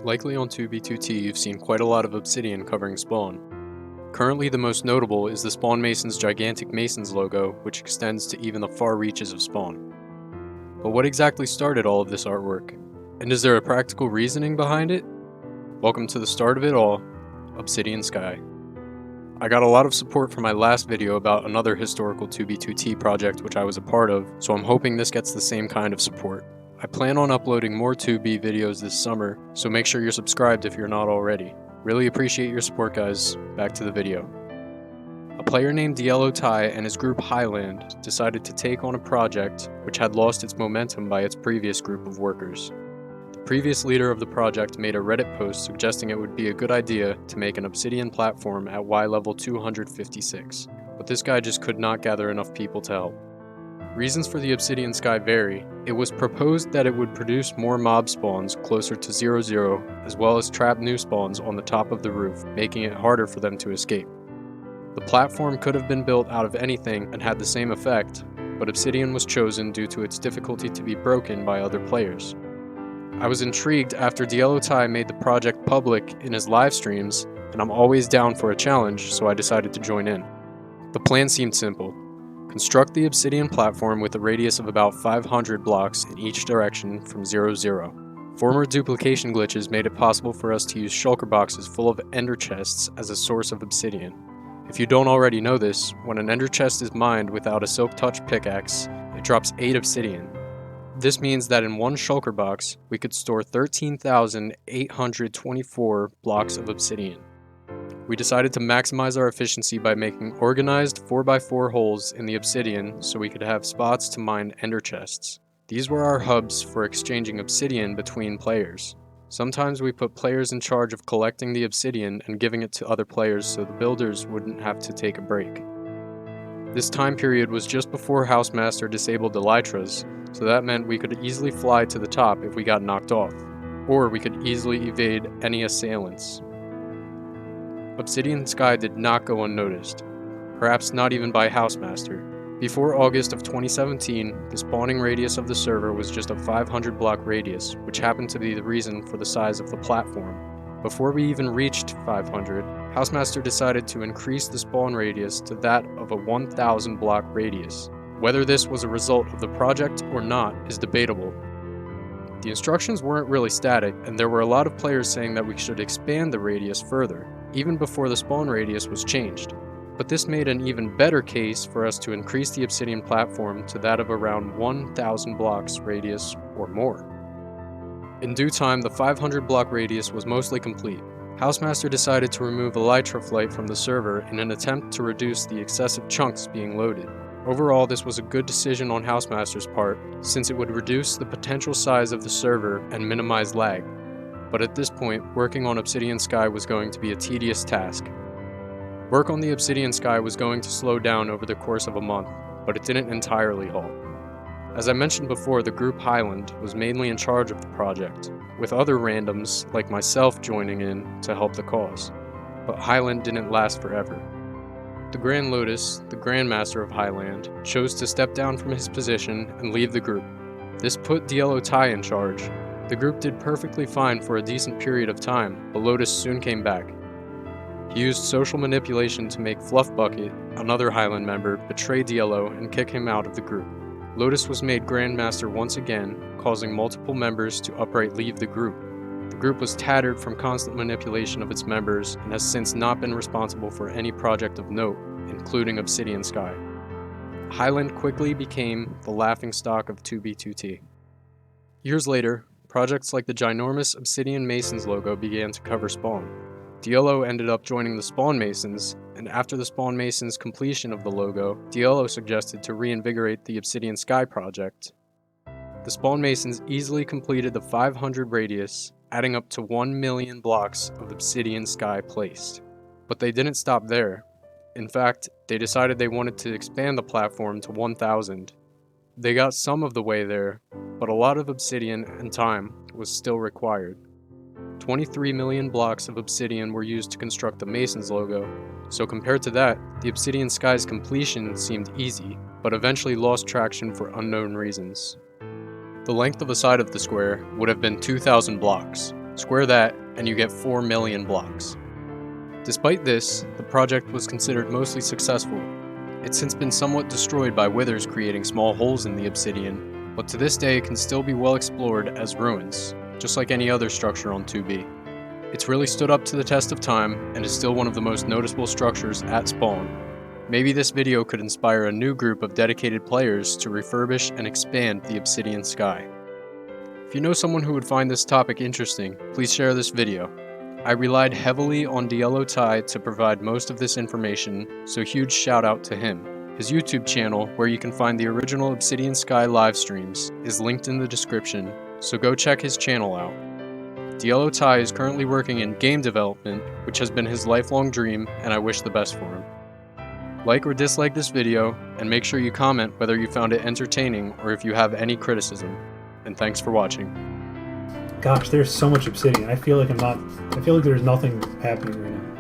Likely on 2B2T you've seen quite a lot of obsidian covering Spawn. Currently the most notable is the Spawn Mason's gigantic Masons logo, which extends to even the far reaches of Spawn. But what exactly started all of this artwork? And is there a practical reasoning behind it? Welcome to the start of it all, Obsidian Sky. I got a lot of support from my last video about another historical 2B2T project which I was a part of, so I'm hoping this gets the same kind of support. I plan on uploading more 2B videos this summer, so make sure you're subscribed if you're not already. Really appreciate your support, guys. Back to the video. A player named DieloTai and his group Highland decided to take on a project which had lost its momentum by its previous group of workers. The previous leader of the project made a Reddit post suggesting it would be a good idea to make an obsidian platform at Y level 256, but this guy just could not gather enough people to help. Reasons for the Obsidian Sky vary. It was proposed that it would produce more mob spawns closer to 0-0, as well as trap new spawns on the top of the roof, making it harder for them to escape. The platform could have been built out of anything and had the same effect, but obsidian was chosen due to its difficulty to be broken by other players. I was intrigued after DieloTai made the project public in his live streams, and I'm always down for a challenge, so I decided to join in. The plan seemed simple. Construct the obsidian platform with a radius of about 500 blocks in each direction from 0-0. Former duplication glitches made it possible for us to use shulker boxes full of ender chests as a source of obsidian. If you don't already know this, when an ender chest is mined without a silk touch pickaxe, it drops 8 obsidian. This means that in one shulker box, we could store 13,824 blocks of obsidian. We decided to maximize our efficiency by making organized 4x4 holes in the obsidian so we could have spots to mine ender chests. These were our hubs for exchanging obsidian between players. Sometimes we put players in charge of collecting the obsidian and giving it to other players so the builders wouldn't have to take a break. This time period was just before Housemaster disabled the elytras, so that meant we could easily fly to the top if we got knocked off, or we could easily evade any assailants. Obsidian Sky did not go unnoticed, perhaps not even by Housemaster. Before August of 2017, the spawning radius of the server was just a 500 block radius, which happened to be the reason for the size of the platform. Before we even reached 500, Housemaster decided to increase the spawn radius to that of a 1000 block radius. Whether this was a result of the project or not is debatable. The instructions weren't really static, and there were a lot of players saying that we should expand the radius further, even before the spawn radius was changed. But this made an even better case for us to increase the obsidian platform to that of around 1000 blocks radius or more. In due time, the 500 block radius was mostly complete. Housemaster decided to remove elytra flight from the server in an attempt to reduce the excessive chunks being loaded. Overall, this was a good decision on Housemaster's part, since it would reduce the potential size of the server and minimize lag. But at this point, working on Obsidian Sky was going to be a tedious task. Work on the Obsidian Sky was going to slow down over the course of a month, but it didn't entirely halt. As I mentioned before, the group Highland was mainly in charge of the project, with other randoms like myself joining in to help the cause. But Highland didn't last forever. The Grand Lotus, the Grandmaster of Highland, chose to step down from his position and leave the group. This put DieloTai in charge. The group did perfectly fine for a decent period of time, but Lotus soon came back. He used social manipulation to make Fluffbucket, another Highland member, betray Dielo and kick him out of the group. Lotus was made Grandmaster once again, causing multiple members to outright leave the group. The group was tattered from constant manipulation of its members and has since not been responsible for any project of note, including Obsidian Sky. Highland quickly became the laughingstock of 2B2T. Years later, projects like the ginormous Obsidian Masons logo began to cover Spawn. Dielo ended up joining the Spawn Masons, and after the Spawn Masons' completion of the logo, Dielo suggested to reinvigorate the Obsidian Sky project. The Spawn Masons easily completed the 500 radius, adding up to 1 million blocks of Obsidian Sky placed. But they didn't stop there. In fact, they decided they wanted to expand the platform to 1000. They got some of the way there, but a lot of obsidian and time was still required. 23 million blocks of obsidian were used to construct the Masons logo, so compared to that, the Obsidian Sky's completion seemed easy, but eventually lost traction for unknown reasons. The length of a side of the square would have been 2,000 blocks. Square that, and you get 4 million blocks. Despite this, the project was considered mostly successful. It's since been somewhat destroyed by withers creating small holes in the obsidian, but to this day it can still be well explored as ruins, just like any other structure on 2B. It's really stood up to the test of time and is still one of the most noticeable structures at spawn. Maybe this video could inspire a new group of dedicated players to refurbish and expand the Obsidian Sky. If you know someone who would find this topic interesting, please share this video. I relied heavily on DieloTai to provide most of this information, so huge shout out to him. His YouTube channel, where you can find the original Obsidian Sky live streams, is linked in the description, so go check his channel out. DieloTai is currently working in game development, which has been his lifelong dream, and I wish the best for him. Like or dislike this video, and make sure you comment whether you found it entertaining or if you have any criticism. And thanks for watching. Gosh, there's so much obsidian. I feel like there's nothing happening right now.